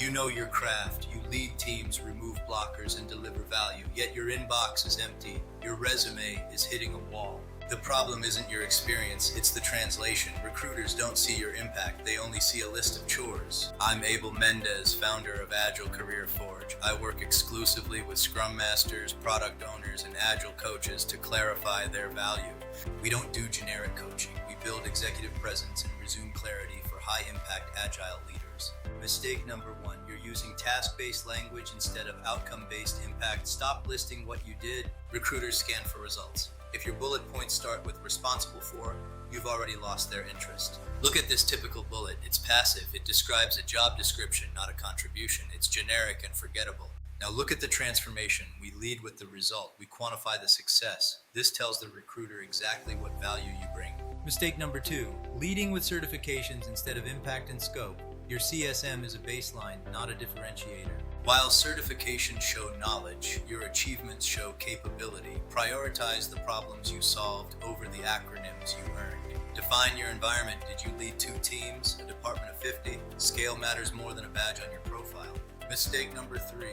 You know your craft, you lead teams, remove blockers, and deliver value, yet your inbox is empty, your resume is hitting a wall. The problem isn't your experience, it's the translation. Recruiters don't see your impact, they only see a list of chores. I'm Abel Mendez, founder of Agile Career Forge. I work exclusively with Scrum Masters, product owners, and Agile coaches to clarify their value. We don't do generic coaching, we build executive presence and resume clarity for high-impact Agile leaders. Mistake number 1, you're using task-based language instead of outcome-based impact. Stop listing what you did. Recruiters scan for results. If your bullet points start with responsible for, you've already lost their interest. Look at this typical bullet. It's passive. It describes a job description, not a contribution. It's generic and forgettable. Now look at the transformation. We lead with the result. We quantify the success. This tells the recruiter exactly what value you bring. Mistake number 2, leading with certifications instead of impact and scope. Your CSM is a baseline, not a differentiator. While certifications show knowledge, your achievements show capability. Prioritize the problems you solved over the acronyms you earned. Define your environment. Did you lead 2 teams, a department of 50? Scale matters more than a badge on your profile. Mistake number 3,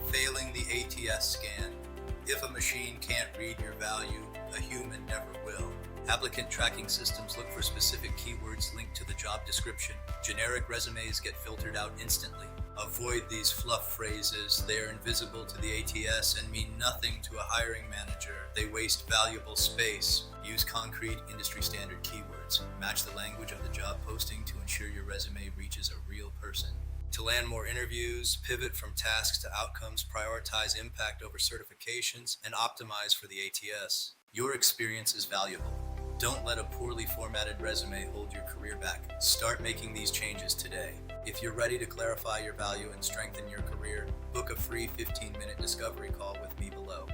failing the ATS scan. If a machine can't read your value, a human never will. Applicant tracking systems look for specific keywords linked to the job description. Generic resumes get filtered out instantly. Avoid these fluff phrases. They are invisible to the ATS and mean nothing to a hiring manager. They waste valuable space. Use concrete, industry standard keywords. Match the language of the job posting to ensure your resume reaches a real person. To land more interviews, pivot from tasks to outcomes, prioritize impact over certifications, and optimize for the ATS. Your experience is valuable. Don't let a poorly formatted resume hold your career back. Start making these changes today. If you're ready to clarify your value and strengthen your career, book a free 15-minute discovery call with me below.